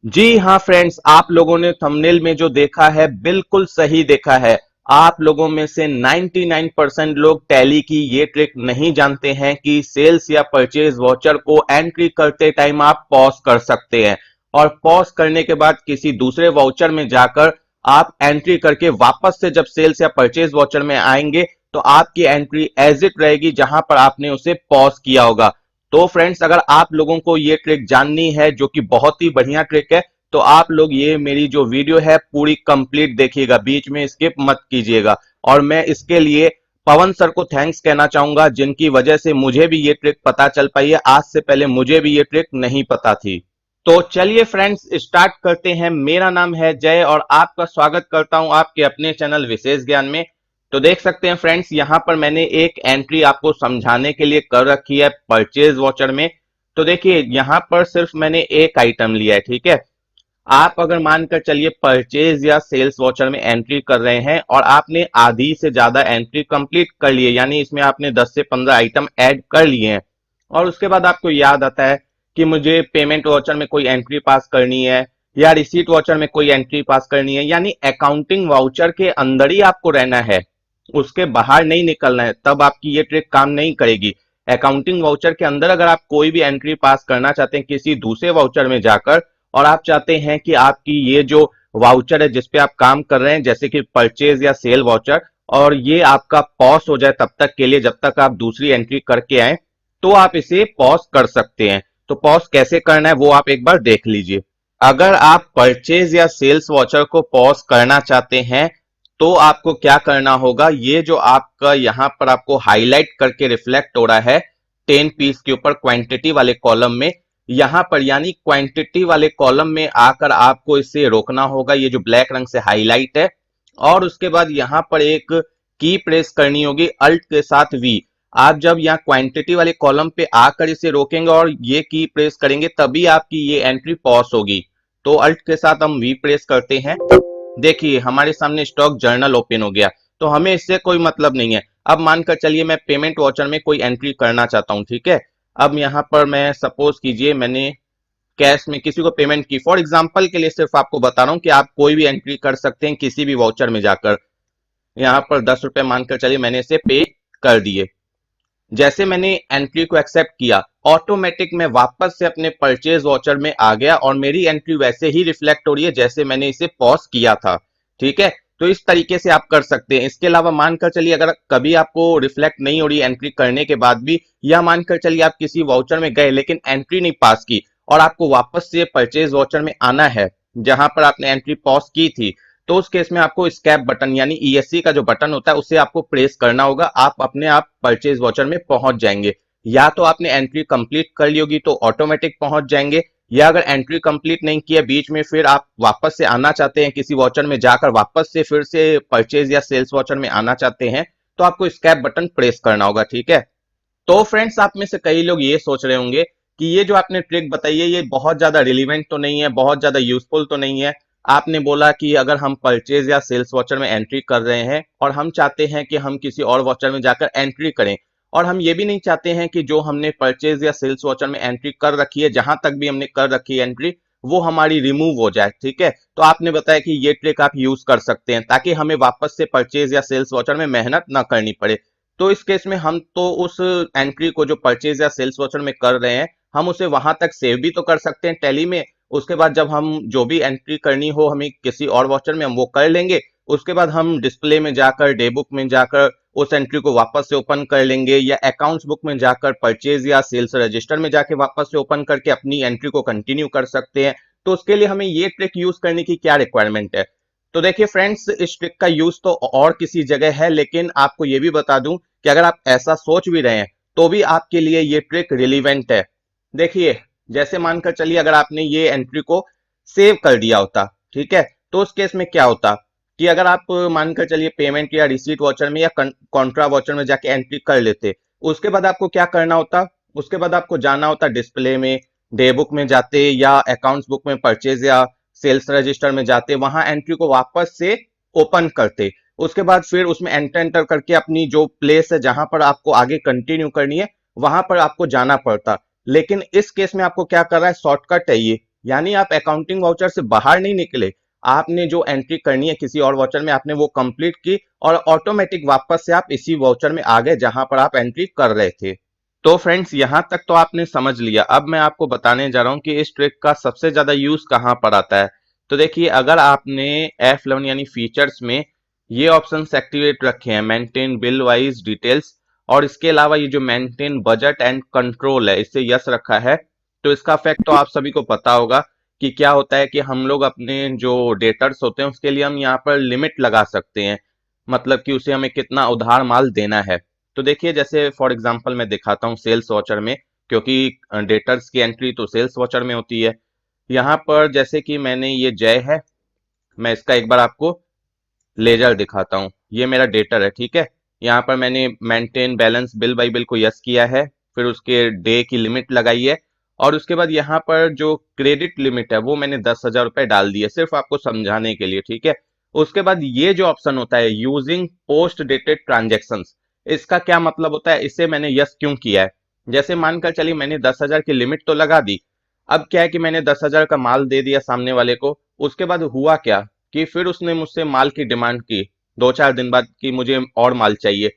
जी हाँ फ्रेंड्स, आप लोगों ने थंबनेल में जो देखा है बिल्कुल सही देखा है। आप लोगों में से 99% लोग टैली की ये ट्रिक नहीं जानते हैं कि सेल्स या परचेज वाउचर को एंट्री करते टाइम आप पॉज कर सकते हैं और पॉज करने के बाद किसी दूसरे वाउचर में जाकर आप एंट्री करके वापस से जब सेल्स या परचेज वाउचर में आएंगे तो आपकी एंट्री एज इट रहेगी जहां पर आपने उसे पॉज किया होगा। तो फ्रेंड्स, अगर आप लोगों को ये ट्रिक जाननी है जो कि बहुत ही बढ़िया ट्रिक है, तो आप लोग ये मेरी जो वीडियो है पूरी कंप्लीट देखिएगा, बीच में स्किप मत कीजिएगा। और मैं इसके लिए पवन सर को थैंक्स कहना चाहूंगा जिनकी वजह से मुझे भी ये ट्रिक पता चल पाई है। आज से पहले मुझे भी ये ट्रिक नहीं पता थी। तो चलिए फ्रेंड्स, स्टार्ट करते हैं। मेरा नाम है जय और आपका स्वागत करता हूं आपके अपने चैनल विशेष ज्ञान में। तो देख सकते हैं फ्रेंड्स, यहां पर मैंने एक एंट्री आपको समझाने के लिए कर रखी है परचेज वॉचर में। तो देखिए, यहां पर सिर्फ मैंने एक आइटम लिया है, ठीक है। आप अगर मानकर चलिए परचेज या सेल्स वॉचर में एंट्री कर रहे हैं और आपने आधी से ज्यादा एंट्री कंप्लीट कर लिए, यानी इसमें आपने 10 से 15 आइटम ऐड कर लिए हैं, और उसके बाद आपको याद आता है कि मुझे पेमेंट वॉचर में कोई एंट्री पास करनी है या रिसीट वॉचर में कोई एंट्री पास करनी है, यानी अकाउंटिंग वाउचर के अंदर ही आपको रहना है, उसके बाहर नहीं निकलना है, तब आपकी ये ट्रिक काम नहीं करेगी। अकाउंटिंग वाउचर के अंदर अगर आप कोई भी एंट्री पास करना चाहते हैं किसी दूसरे वाउचर में जाकर, और आप चाहते हैं कि आपकी ये जो वाउचर है जिसपे आप काम कर रहे हैं, जैसे कि परचेज या सेल वाउचर, और ये आपका पॉज हो जाए तब तक के लिए जब तक आप दूसरी एंट्री करके आए, तो आप इसे पॉज कर सकते हैं। तो पॉज कैसे करना है वो आप एक बार देख लीजिए। अगर आप परचेज या सेल्स वाउचर को पॉज करना चाहते हैं तो आपको क्या करना होगा, ये जो आपका यहां पर आपको हाईलाइट करके रिफ्लेक्ट हो रहा है 10 पीस के ऊपर क्वांटिटी वाले कॉलम में, यहां पर यानी क्वांटिटी वाले कॉलम में आकर आपको इसे रोकना होगा, ये जो ब्लैक रंग से हाईलाइट है। और उसके बाद यहां पर एक की प्रेस करनी होगी अल्ट के साथ वी। आप जब यहाँ क्वांटिटी वाले कॉलम पे आकर इसे रोकेंगे और ये की प्रेस करेंगे तभी आपकी ये एंट्री पॉज होगी। तो अल्ट के साथ हम वी प्रेस करते हैं। देखिए, हमारे सामने स्टॉक जर्नल ओपन हो गया। तो हमें इससे कोई मतलब नहीं है। अब मानकर चलिए मैं पेमेंट वॉचर में कोई एंट्री करना चाहता हूं, ठीक है। अब यहां पर मैं सपोज कीजिए मैंने कैश में किसी को पेमेंट की, फॉर एग्जांपल के लिए सिर्फ आपको बता रहा हूं कि आप कोई भी एंट्री कर सकते हैं किसी भी वाउचर में जाकर। यहां पर 10 रुपए मानकर चलिए मैंने इसे पे कर दिए। जैसे मैंने एंट्री को एक्सेप्ट किया, ऑटोमेटिक मैं वापस से अपने परचेज वॉचर में आ गया और मेरी एंट्री वैसे ही रिफ्लेक्ट हो रही है जैसे मैंने इसे पॉज किया था, ठीक है। तो इस तरीके से आप कर सकते हैं। इसके अलावा मानकर चलिए अगर कभी आपको रिफ्लेक्ट नहीं हो रही एंट्री करने के बाद भी, या मानकर चलिए आप किसी वाउचर में गए लेकिन एंट्री नहीं पास की और आपको वापस से परचेज वॉचर में आना है जहां पर आपने एंट्री पॉज की थी, तो उस केस में आपको स्कैप बटन यानी ईएससी का जो बटन होता है उसे आपको प्रेस करना होगा। आप अपने आप परचेज वॉचर में पहुंच जाएंगे। या तो आपने एंट्री कंप्लीट कर ली होगी तो ऑटोमेटिक पहुंच जाएंगे, या अगर एंट्री कंप्लीट नहीं किया बीच में फिर आप वापस से आना चाहते हैं किसी वॉचर में जाकर, वापस से फिर से परचेज या सेल्स वॉचर में आना चाहते हैं, तो आपको स्कैप बटन प्रेस करना होगा, ठीक है। तो फ्रेंड्स, आप में से कई लोग ये सोच रहे होंगे कि ये जो आपने ट्रिक बताई है ये बहुत ज्यादा रिलीवेंट तो नहीं है, बहुत ज्यादा यूजफुल तो नहीं है। आपने बोला कि अगर हम परचेज या सेल्स वॉचर में एंट्री कर रहे हैं और हम चाहते हैं कि हम किसी और वॉचर में जाकर एंट्री करें, और हम ये भी नहीं चाहते हैं कि जो हमने परचेज या सेल्स वॉचर में एंट्री कर रखी है, जहां तक भी हमने कर रखी है एंट्री, वो हमारी रिमूव हो जाए, ठीक है। तो आपने बताया कि ये ट्रिक आप यूज कर सकते हैं ताकि हमें वापस से परचेज या सेल्स वॉचर में मेहनत ना करनी पड़े। तो इस केस में हम तो उस एंट्री को जो परचेज या सेल्स वाउचर में कर रहे हैं, हम उसे वहां तक सेव भी तो कर सकते हैं टैली में। उसके बाद जब हम जो भी एंट्री करनी हो हमें किसी और वाउचर में, हम वो कर लेंगे। उसके बाद हम डिस्प्ले में जाकर, डे बुक में जाकर उस एंट्री को वापस से ओपन कर लेंगे, या अकाउंट्स बुक में जाकर परचेज या सेल्स रजिस्टर में जाके वापस से ओपन करके अपनी एंट्री को कंटिन्यू कर सकते हैं। तो उसके लिए हमें ये ट्रिक यूज करने की क्या रिक्वायरमेंट है। तो देखिए फ्रेंड्स, इस ट्रिक का यूज तो और किसी जगह है, लेकिन आपको ये भी बता दूं कि अगर आप ऐसा सोच भी रहे हैं तो भी आपके लिए ये ट्रिक रिलीवेंट है। देखिए, जैसे मानकर चलिए अगर आपने ये एंट्री को सेव कर दिया होता, ठीक है, तो उस केस में क्या होता कि अगर आप मानकर चलिए पेमेंट या रिसीट वॉचर में या कॉन्ट्रा वॉचर में जाके एंट्री कर लेते, उसके बाद आपको क्या करना होता, उसके बाद आपको जाना होता डिस्प्ले में, डे बुक में जाते, या अकाउंट्स बुक में परचेज या सेल्स रजिस्टर में जाते, वहां एंट्री को वापस से ओपन करते। उसके बाद फिर उसमें एंटर एंटर करके अपनी जो प्लेस है जहां पर आपको आगे कंटिन्यू करनी है वहां पर आपको जाना पड़ता। लेकिन इस केस में आपको क्या कर रहा है, शॉर्टकट है ये, यानी आप अकाउंटिंग वाउचर से बाहर नहीं निकले, आपने जो एंट्री करनी है किसी और वाउचर में आपने वो कंप्लीट की और ऑटोमेटिक वापस से आप इसी वाउचर में आ गए जहां पर आप एंट्री कर रहे थे। तो फ्रेंड्स यहां तक तो आपने समझ लिया। अब मैं आपको बताने जा रहा हूं कि इस ट्रिक का सबसे ज्यादा यूज कहां पर आता है। तो देखिए, अगर आपने F11 यानी फीचर्स में ये ऑप्शंस एक्टिवेट रखे हैं, मेंटेन बिल वाइज डिटेल्स, और इसके अलावा ये जो मेंटेन बजट एंड कंट्रोल है इसे यस रखा है, तो इसका इफेक्ट तो आप सभी को पता होगा कि क्या होता है कि हम लोग अपने जो डेटर्स होते हैं उसके लिए हम यहाँ पर लिमिट लगा सकते हैं, मतलब कि उसे हमें कितना उधार माल देना है। तो देखिए, जैसे फॉर एग्जांपल मैं दिखाता हूँ सेल्स वॉचर में, क्योंकि डेटर्स की एंट्री तो सेल्स वॉचर में होती है। यहाँ पर जैसे कि मैंने ये जय है, मैं इसका एक बार आपको लेजर दिखाता हूँ। ये मेरा डेटर है, ठीक है। यहाँ पर मैंने maintain balance bill by bill को यस किया है, फिर उसके डे की लिमिट लगाई है, और उसके बाद यहाँ पर जो क्रेडिट लिमिट है वो मैंने 10,000 रुपए डाल दी है, सिर्फ आपको समझाने के लिए, ठीक है। उसके बाद ये जो ऑप्शन होता है यूजिंग पोस्ट डेटेड ट्रांजेक्शन, इसका क्या मतलब होता है, इसे मैंने यस क्यों किया है। जैसे मानकर चलिए मैंने 10,000 की लिमिट तो लगा दी, अब क्या है कि मैंने 10,000 का माल दे दिया सामने वाले को, उसके बाद हुआ क्या कि फिर उसने मुझसे माल की डिमांड की 2-4 दिन बाद कि मुझे और माल चाहिए।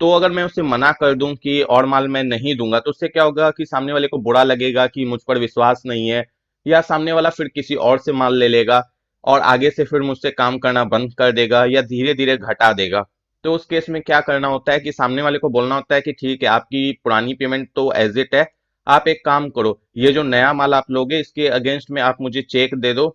तो अगर मैं उसे मना कर दूं कि और माल मैं नहीं दूंगा, तो उससे क्या होगा कि सामने वाले को बुरा लगेगा कि मुझ पर विश्वास नहीं है, या सामने वाला फिर किसी और से माल ले लेगा और आगे से फिर मुझसे काम करना बंद कर देगा या धीरे धीरे घटा देगा। तो उस केस में क्या करना होता है कि सामने वाले को बोलना होता है कि ठीक है, आपकी पुरानी पेमेंट तो एज इट है, आप एक काम करो, ये जो नया माल आप लोगे इसके अगेंस्ट में आप मुझे चेक दे दो,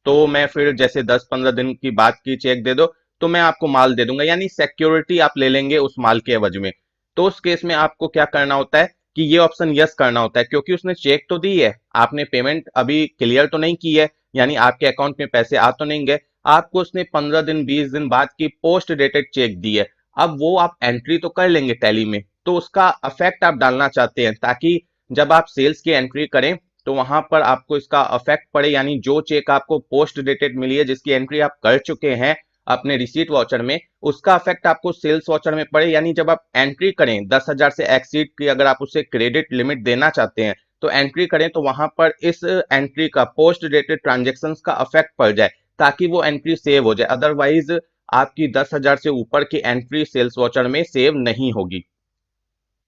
तो मैं फिर जैसे 10-15 दिन की बात की चेक दे दो, तो मैं आपको माल दे दूंगा, यानी सिक्योरिटी आप ले लेंगे उस माल के एवज में। तो उस केस में आपको क्या करना होता है कि ये ऑप्शन यस करना होता है, क्योंकि उसने चेक तो दी है, आपने पेमेंट अभी क्लियर तो नहीं की है, यानी आपके अकाउंट में पैसे आ तो नहीं गए, आपको उसने 15 दिन 20 दिन बाद की पोस्ट डेटेड चेक दी है। अब वो आप एंट्री तो कर लेंगे टैली में, तो उसका इफेक्ट आप डालना चाहते हैं ताकि जब आप सेल्स की एंट्री करें तो वहां पर आपको इसका अफेक्ट पड़े, यानी जो चेक आपको पोस्ट डेटेड मिली है जिसकी एंट्री आप कर चुके हैं अपने रिसीट वॉचर में, उसका अफेक्ट आपको सेल्स वॉचर में पड़े, यानी जब आप एंट्री करें 10,000 से एक्सीड की अगर आप उसे क्रेडिट लिमिट देना चाहते हैं तो एंट्री करें तो वहां पर इस एंट्री का पोस्ट डेटेड ट्रांजेक्शन का अफेक्ट पड़ जाए, ताकि वो एंट्री सेव हो जाए। अदरवाइज आपकी 10,000 से ऊपर की एंट्री सेल्स वॉचर में सेव नहीं होगी।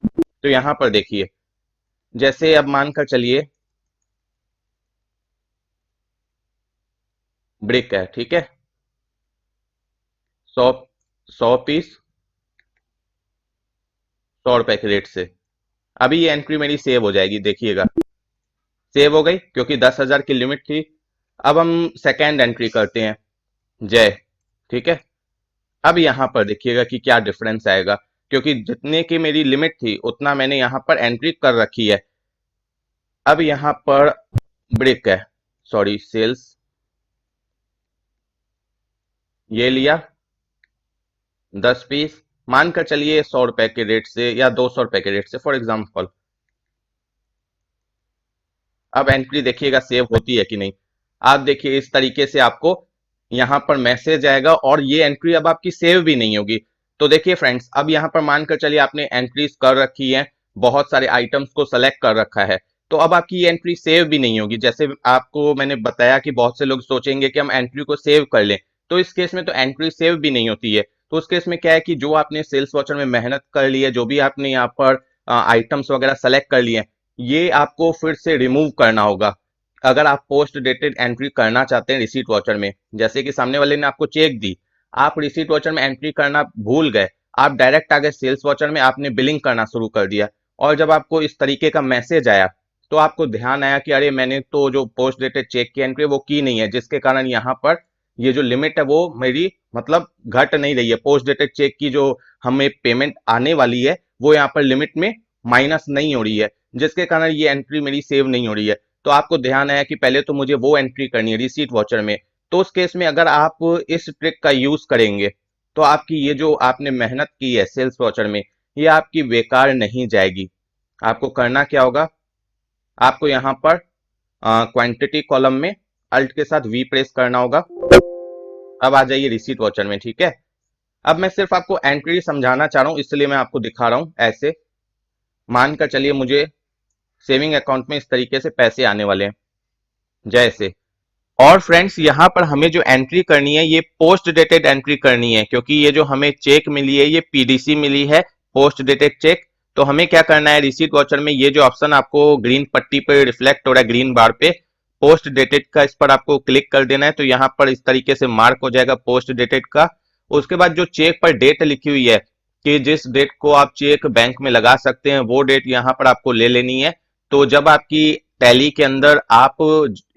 तो यहां पर देखिए, जैसे अब मानकर चलिए ब्रिक है, ठीक है, 100 100 पीस 100 रुपए के रेट से, अभी ये एंट्री मेरी सेव हो जाएगी, देखिएगा सेव हो गई क्योंकि 10,000 की लिमिट थी। अब हम सेकेंड एंट्री करते हैं, जय, ठीक है। अब यहां पर देखिएगा कि क्या डिफरेंस आएगा, क्योंकि जितने की मेरी लिमिट थी उतना मैंने यहां पर एंट्री कर रखी है। अब यहां पर ब्रेक है, सॉरी सेल्स, ये लिया 10 पीस, मानकर चलिए 100 रुपए के रेट से या 200 रुपए के रेट से फॉर एग्जाम्पल। अब एंट्री देखिएगा सेव होती है कि नहीं। आप देखिए इस तरीके से आपको यहां पर मैसेज आएगा और ये एंट्री अब आपकी सेव भी नहीं होगी। तो देखिए फ्रेंड्स, अब यहां पर मानकर चलिए आपने एंट्रीज कर रखी है, बहुत सारे आइटम्स को सेलेक्ट कर रखा है, तो अब आपकी ये एंट्री सेव भी नहीं होगी। जैसे आपको मैंने बताया कि बहुत से लोग सोचेंगे कि हम एंट्री को सेव कर लें, तो इस केस में तो एंट्री सेव भी नहीं होती है। तो उस केस में क्या है कि जो आपने सेल्स वॉचर में मेहनत कर ली है, जो भी आपने यहाँ पर आइटम्स वगैरह सेलेक्ट कर लिए हैं, ये आपको फिर से रिमूव करना होगा अगर आप पोस्ट डेटेड एंट्री करना चाहते हैं रिसीट वॉचर में। जैसे कि सामने वाले ने आपको चेक दी, आप रिसीट वॉचर में एंट्री करना भूल गए, आप डायरेक्ट आ गए सेल्स वॉचर में, आपने बिलिंग करना शुरू कर दिया, और जब आपको इस तरीके का मैसेज आया तो आपको ध्यान आया कि अरे मैंने तो जो पोस्ट डेटेड चेक की एंट्री वो की नहीं है, जिसके कारण यहाँ पर ये जो लिमिट है वो मेरी मतलब घट नहीं रही है, पोस्ट डेटेड चेक की जो हमें पेमेंट आने वाली है वो यहाँ पर लिमिट में माइनस नहीं हो रही है, जिसके कारण ये एंट्री मेरी सेव नहीं हो रही है। तो आपको ध्यान आया कि पहले तो मुझे वो एंट्री करनी है रिसीट वॉचर में। तो उस केस में अगर आप इस ट्रिक का यूज करेंगे तो आपकी ये जो आपने मेहनत की है सेल्स वॉचर में, ये आपकी बेकार नहीं जाएगी। आपको करना क्या होगा, आपको यहाँ पर क्वांटिटी कॉलम में अल्ट के साथ वी प्रेस करना होगा। अब आ जाइए रिसीट वॉचर में, ठीक है। अब मैं सिर्फ आपको एंट्री समझाना चाह रहा हूं, इसलिए मैं आपको दिखा रहा हूं ऐसे। मानकर चलिए मुझे सेविंग अकाउंट में इस तरीके से पैसे आने वाले हैं, जैसे। और फ्रेंड्स यहाँ पर हमें जो एंट्री करनी है ये पोस्ट डेटेड एंट्री करनी है, क्योंकि ये जो हमें चेक मिली है ये पीडीसी मिली है, पोस्ट डेटेड चेक। तो हमें क्या करना है, रिसीट वॉचर में ये जो ऑप्शन आपको ग्रीन पट्टी पे रिफ्लेक्ट हो रहा है, ग्रीन बार पे पोस्ट डेटेड का, इस पर आपको क्लिक कर देना है। तो यहाँ पर इस तरीके से मार्क हो जाएगा पोस्ट डेटेड का। उसके बाद जो चेक पर डेट लिखी हुई है कि जिस डेट को आप चेक बैंक में लगा सकते हैं, वो डेट यहाँ पर आपको ले लेनी है। तो जब आपकी टैली के अंदर आप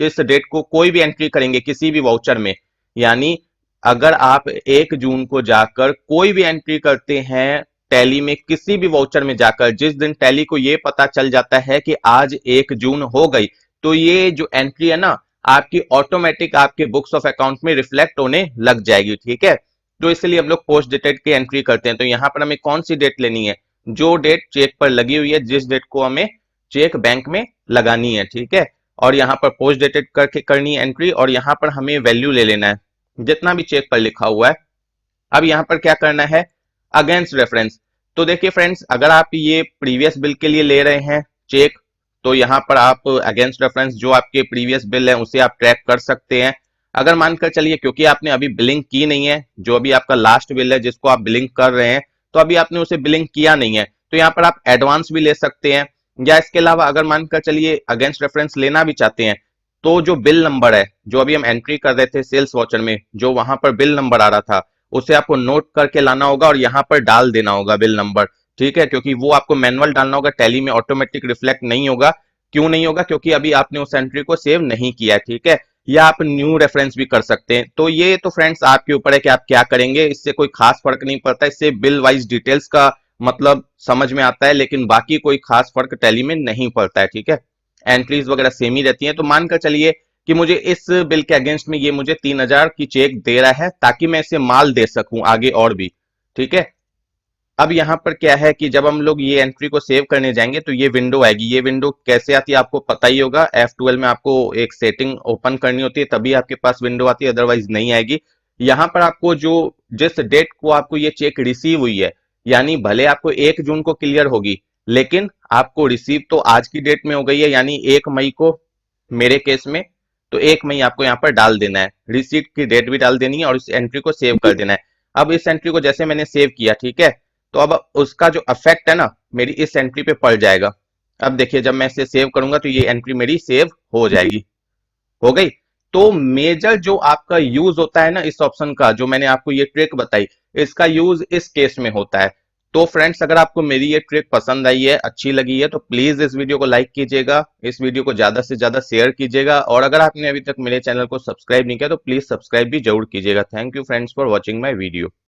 इस डेट को कोई भी एंट्री करेंगे किसी भी वाउचर में, यानी अगर आप 1 जून को जाकर कोई भी एंट्री करते हैं टैली में किसी भी वाउचर में जाकर, जिस दिन टैली को ये पता चल जाता है कि आज 1 जून हो गई, तो ये जो एंट्री है ना आपकी ऑटोमेटिक आपके बुक्स ऑफ अकाउंट में रिफ्लेक्ट होने लग जाएगी, ठीक है। तो इसलिए हम लोग पोस्ट डेटेड की एंट्री करते हैं। तो यहाँ पर हमें कौन सी डेट लेनी है, जो डेट चेक पर लगी हुई है, जिस डेट को हमें चेक बैंक में लगानी है, ठीक है। और यहाँ पर पोस्ट डेटेड करके करनी है एंट्री, और यहाँ पर हमें वैल्यू ले लेना है जितना भी चेक पर लिखा हुआ है। अब यहाँ पर क्या करना है, अगेंस्ट रेफरेंस। तो देखिए फ्रेंड्स, अगर आप ये प्रीवियस बिल के लिए ले रहे हैं चेक, तो यहाँ पर आप अगेंस्ट रेफरेंस जो आपके प्रीवियस बिल है उसे आप ट्रैक कर सकते हैं। अगर मानकर चलिए क्योंकि आपने अभी बिलिंग की नहीं है, जो अभी आपका लास्ट बिल है जिसको आप बिलिंग कर रहे हैं, तो अभी आपने उसे बिलिंग किया नहीं है, तो यहाँ पर आप एडवांस भी ले सकते हैं। या इसके अलावा अगर मानकर चलिए अगेंस्ट रेफरेंस लेना भी चाहते हैं, तो जो बिल नंबर है जो अभी हम एंट्री कर रहे थे सेल्स वॉचर में, जो वहां पर बिल नंबर आ रहा था, उसे आपको नोट करके लाना होगा और यहाँ पर डाल देना होगा बिल नंबर, ठीक है। क्योंकि वो आपको मैनुअल डालना होगा, टैली में ऑटोमेटिक रिफ्लेक्ट नहीं होगा। क्यों नहीं होगा, क्योंकि अभी आपने उस एंट्री को सेव नहीं किया है, ठीक है। या आप न्यू रेफरेंस भी कर सकते हैं। तो ये तो फ्रेंड्स आपके ऊपर है कि आप क्या करेंगे, इससे कोई खास फर्क नहीं पड़ता, इससे बिल वाइज डिटेल्स का मतलब समझ में आता है, लेकिन बाकी कोई खास फर्क टैली में नहीं पड़ता है, ठीक है। एंट्रीज वगैरह सेम ही रहती हैं। तो मानकर चलिए कि मुझे इस बिल के अगेंस्ट में ये मुझे 3,000 की चेक दे रहा है ताकि मैं इसे माल दे सकूं आगे और भी, ठीक है। अब यहाँ पर क्या है कि जब हम लोग ये एंट्री को सेव करने जाएंगे तो ये विंडो आएगी। ये विंडो कैसे आती है आपको पता ही होगा, F12 में आपको एक सेटिंग ओपन करनी होती है तभी आपके पास विंडो आती है, अदरवाइज नहीं आएगी। यहाँ पर आपको जो जिस डेट को आपको ये चेक रिसीव हुई है, यानी भले आपको 1 जून को क्लियर होगी, लेकिन आपको रिसीव तो आज की डेट में हो गई है, यानी 1 मई को मेरे केस में। तो 1 मई आपको यहाँ पर डाल देना है, रिसीट की डेट भी डाल देनी है और इस एंट्री को सेव कर देना है। अब इस एंट्री को जैसे मैंने सेव किया, ठीक है, तो अब उसका जो इफेक्ट है ना मेरी इस एंट्री पे पड़ जाएगा। अब देखिए जब मैं इसे सेव करूंगा तो ये एंट्री मेरी सेव हो जाएगी, हो गई। तो मेजर जो आपका यूज होता है ना इस ऑप्शन का, जो मैंने आपको ये ट्रिक बताई, इसका यूज इस केस में होता है। तो फ्रेंड्स अगर आपको मेरी ये ट्रिक पसंद आई है, अच्छी लगी है, तो प्लीज इस वीडियो को लाइक कीजिएगा, इस वीडियो को ज्यादा से ज्यादा शेयर कीजिएगा, और अगर आपने अभी तक मेरे चैनल को सब्सक्राइब नहीं किया तो प्लीज सब्सक्राइब भी जरूर कीजिएगा। Thank you friends for watching my video.